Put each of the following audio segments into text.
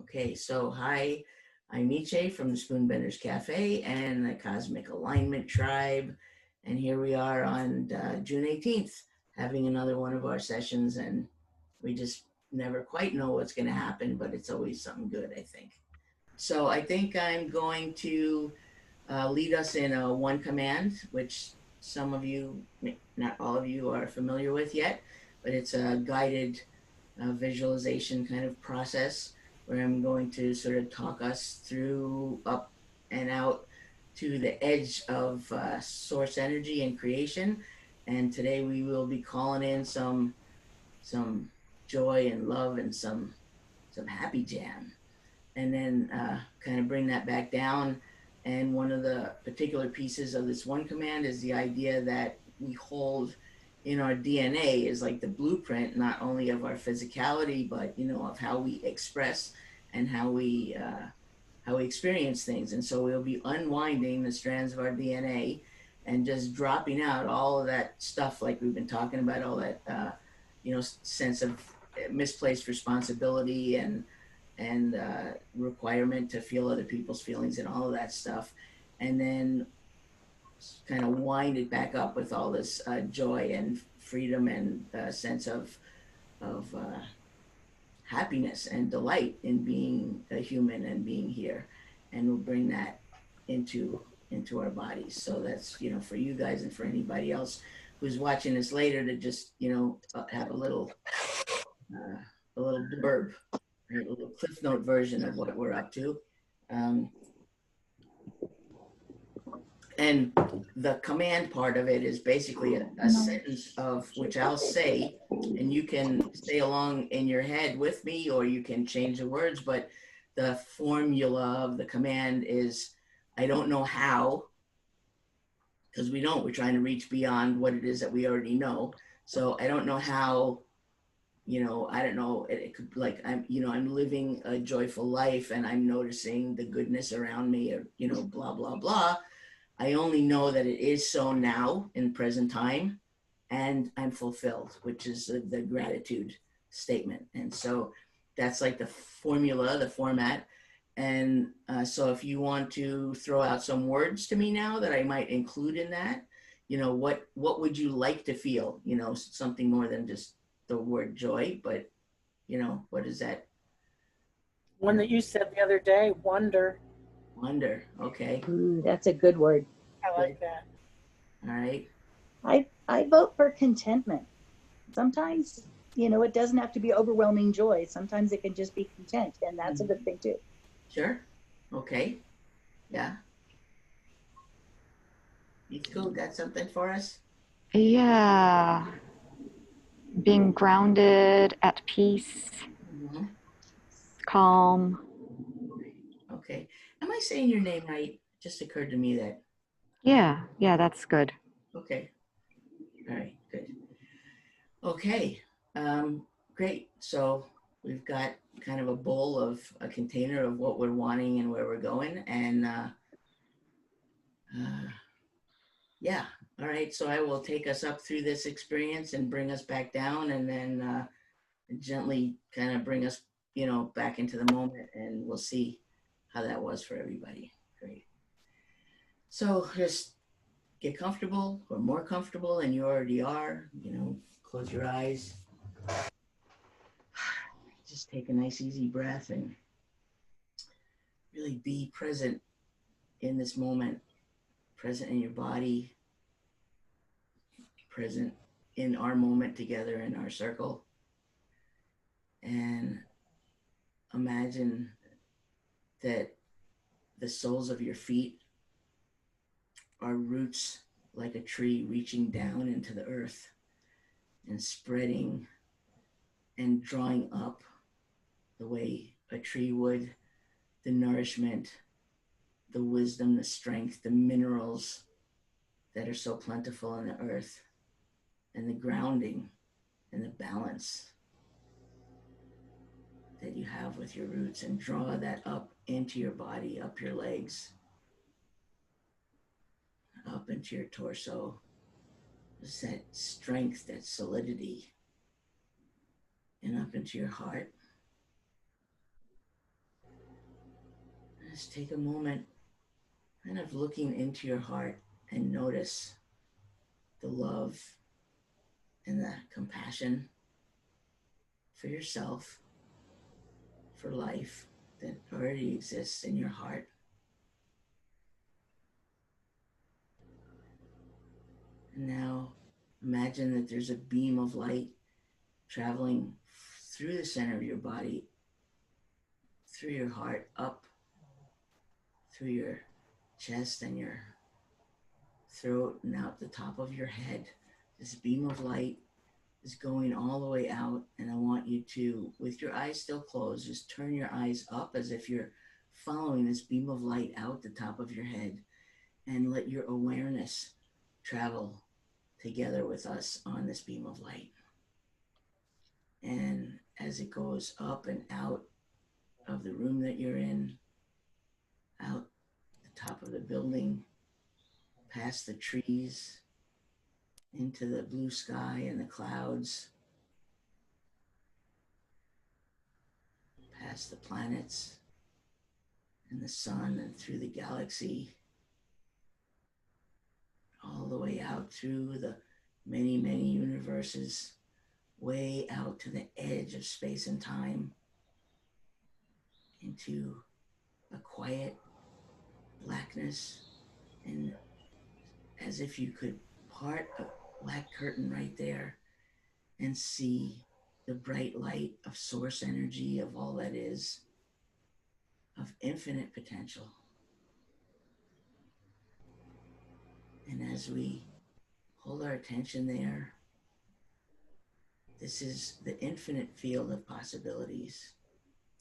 Okay, so hi, I'm Nietzsche from the Spoonbenders Cafe and the Cosmic Alignment Tribe. And here we are on June 18th, having another one of our sessions. And we just never quite know what's going to happen, but it's always something good, I think. So I think I'm going to lead us in a one command, which some of you, not all of you, are familiar with yet, but it's a guided visualization kind of process where I'm going to sort of talk us through up and out to the edge of source energy and creation. And today we will be calling in some joy and love and some happy jam, and then kind of bring that back down. And one of the particular pieces of this one command is the idea that we hold in our DNA is like the blueprint, not only of our physicality, but of how we express and how we experience things. And so we'll be unwinding the strands of our DNA and just dropping out all of that stuff, like we've been talking about, all that sense of misplaced responsibility and requirement to feel other people's feelings and all of that stuff, and then kind of wind it back up with all this joy and freedom and sense of happiness and delight in being a human and being here, and we'll bring that into our bodies. So that's for you guys and for anybody else who's watching this later to just have a little blurb, right? A little cliff note version of what we're up to. And the command part of it is basically a sentence of which I'll say, and you can say along in your head with me, or you can change the words, but the formula of the command is, I don't know how, because we're trying to reach beyond what it is that we already know. So I don't know how, I don't know, it could be like, I'm living a joyful life and I'm noticing the goodness around me, or, blah, blah, blah. I only know that it is so now in present time, and I'm fulfilled, which is the gratitude statement. And so that's like the formula, the format. And so if you want to throw out some words to me now that I might include in that, what would you like to feel? Something more than just the word joy, but what is that? One that you said the other day, wonder. Wonder. Okay. Ooh, that's a good word. I like that. All right. I vote for contentment. Sometimes, it doesn't have to be overwhelming joy. Sometimes it can just be content, and that's a good thing too. Sure. Okay. Yeah. Nico, got something for us? Yeah. Being grounded, at peace, calm. Okay. Am I saying your name right? It just occurred to me that. Yeah, that's good. Okay. All right, good. Okay. Great. So we've got kind of a bowl of a container of what we're wanting and where we're going. And yeah. All right. So I will take us up through this experience and bring us back down, and then gently kind of bring us, back into the moment, and we'll see how that was for everybody. Great. So just get comfortable, or more comfortable than you already are. Close your eyes. Just take a nice easy breath and really be present in this moment, present in your body, present in our moment together in our circle. And imagine that the soles of your feet are roots like a tree reaching down into the earth and spreading and drawing up the way a tree would, the nourishment, the wisdom, the strength, the minerals that are so plentiful on the earth, and the grounding and the balance that you have with your roots, and draw that up into your body, up your legs, up into your torso. Just that strength, that solidity, and up into your heart. just take a moment, kind of looking into your heart, and notice the love and the compassion for yourself, for life that already exists in your heart. And now imagine that there's a beam of light traveling through the center of your body, through your heart, up through your chest and your throat and out the top of your head. This beam of light is going all the way out, and I want you to, with your eyes still closed, just turn your eyes up as if you're following this beam of light out the top of your head, and let your awareness travel together with us on this beam of light. And as it goes up and out of the room that you're in, out the top of the building, past the trees, into the blue sky and the clouds, past the planets and the sun and through the galaxy, all the way out through the many, many universes, way out to the edge of space and time, into a quiet blackness, and as if you could part a black curtain right there and see the bright light of source energy, of all that is, of infinite potential. And as we hold our attention there, this is the infinite field of possibilities,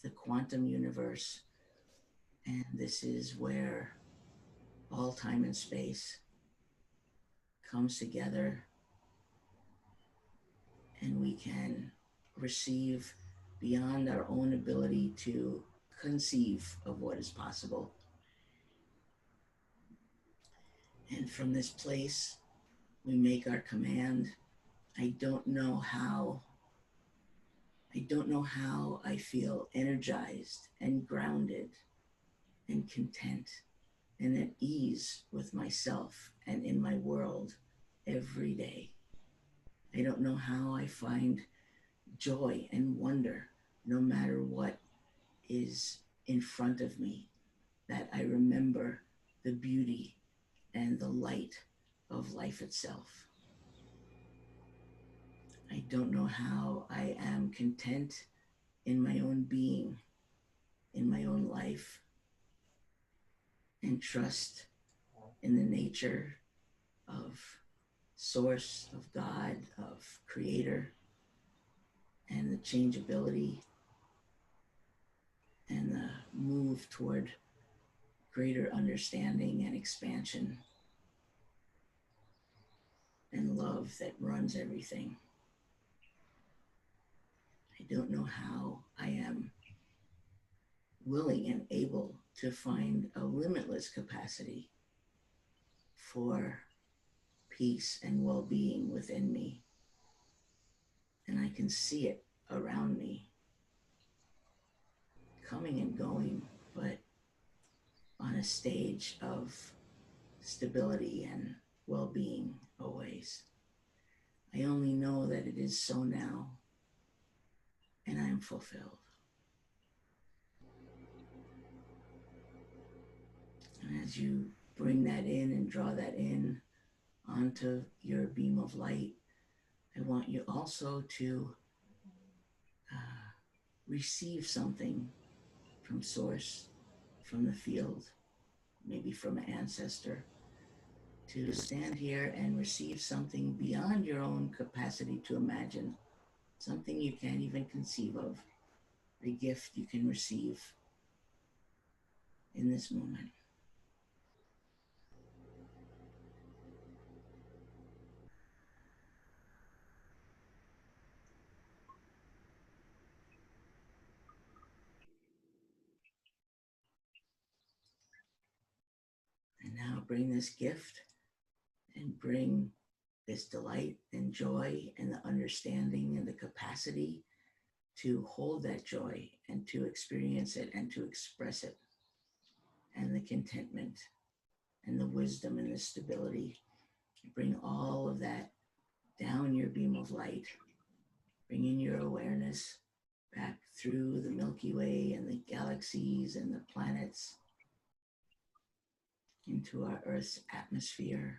the quantum universe. And this is where all time and space comes together, and we can receive beyond our own ability to conceive of what is possible. And from this place, we make our command. I don't know how I feel energized and grounded and content and at ease with myself and in my world every day. I don't know how I find joy and wonder no matter what is in front of me, that I remember the beauty and the light of life itself. I don't know how I am content in my own being, in my own life, and trust in the nature of source, of God, of creator, and the changeability and the move toward greater understanding and expansion and love that runs everything. I don't know how I am willing and able to find a limitless capacity for peace and well-being within me. And I can see it around me, coming and going, but on a stage of stability and well-being always. I only know that it is so now, and I am fulfilled. And as you bring that in and draw that in onto your beam of light, I want you also to receive something from source, from the field, maybe from an ancestor, to stand here and receive something beyond your own capacity to imagine, something you can't even conceive of, a gift you can receive in this moment. And now bring this gift and bring this delight and joy and the understanding and the capacity to hold that joy and to experience it and to express it. and the contentment and the wisdom and the stability. Bring all of that down your beam of light, bringing your awareness back through the Milky Way and the galaxies and the planets into our Earth's atmosphere,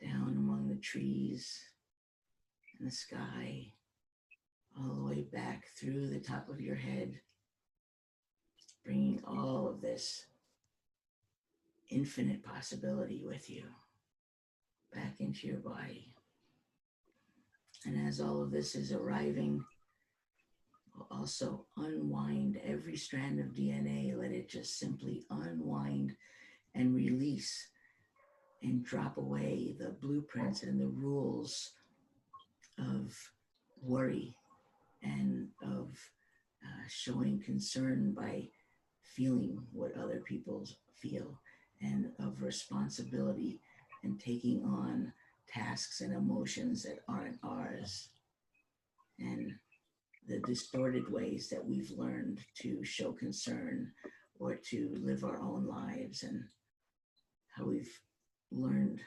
down among the trees and the sky, all the way back through the top of your head, bringing all of this infinite possibility with you back into your body. And as all of this is arriving, we'll also unwind every strand of DNA, let it just simply unwind and release and drop away the blueprints and the rules of worry and of showing concern by feeling what other people feel, and of responsibility and taking on tasks and emotions that aren't ours, and the distorted ways that we've learned to show concern or to live our own lives, and how we've learned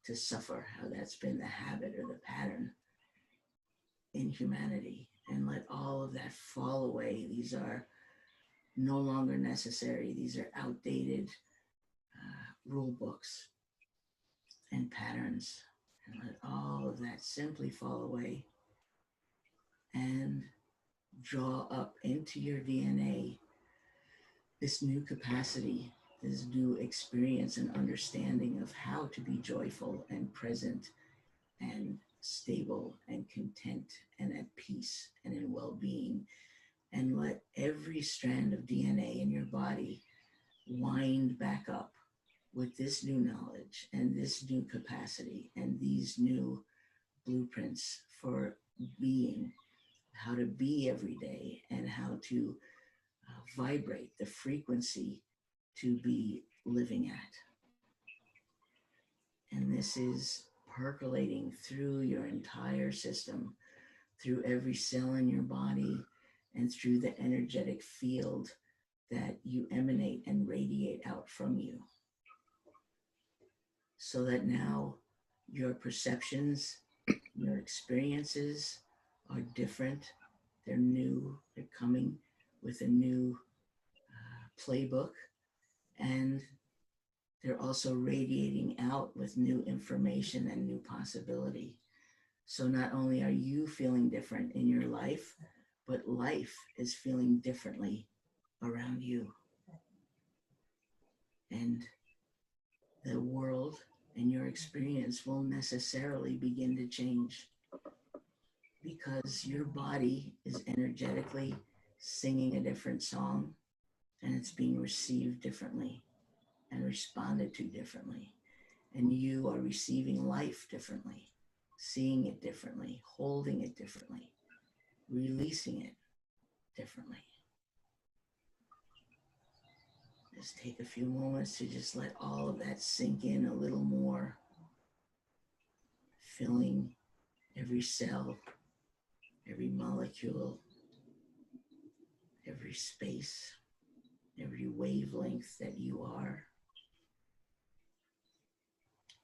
to suffer, how that's been the habit or the pattern in humanity. And let all of that fall away. These are no longer necessary. These are outdated rule books and patterns. And let all of that simply fall away and draw up into your DNA this new capacity, this new experience and understanding of how to be joyful and present and stable and content and at peace and in well-being. And let every strand of DNA in your body wind back up with this new knowledge and this new capacity and these new blueprints for being, how to be every day, and how to vibrate the frequency to be living at. And this is percolating through your entire system, through every cell in your body, and through the energetic field that you emanate and radiate out from you. So that now your perceptions, your experiences are different. They're new. They're coming with a new playbook, and they're also radiating out with new information and new possibility. So not only are you feeling different in your life, but life is feeling differently around you. And the world and your experience will necessarily begin to change, because your body is energetically singing a different song, and it's being received differently and responded to differently. And you are receiving life differently, seeing it differently, holding it differently, releasing it differently. Just take a few moments to just let all of that sink in a little more, filling every cell, every molecule, every space, every wavelength that you are,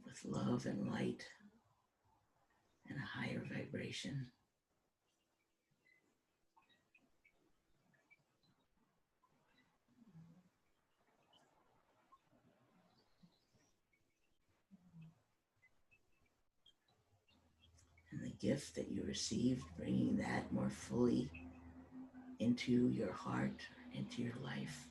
with love and light and a higher vibration. And the gift that you received, bringing that more fully into your heart, into your life.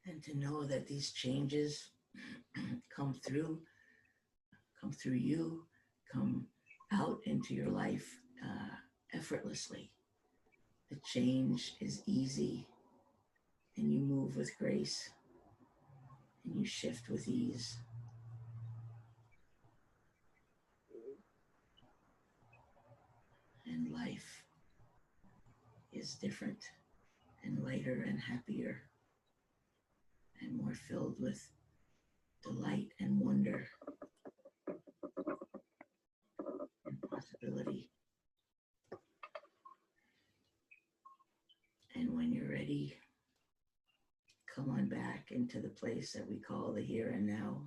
And to know that these changes come through you, come out into your life effortlessly. The change is easy, and you move with grace, and you shift with ease. And life is different and lighter and happier and more filled with delight and wonder and possibility. And when you're ready, come on back into the place that we call the here and now.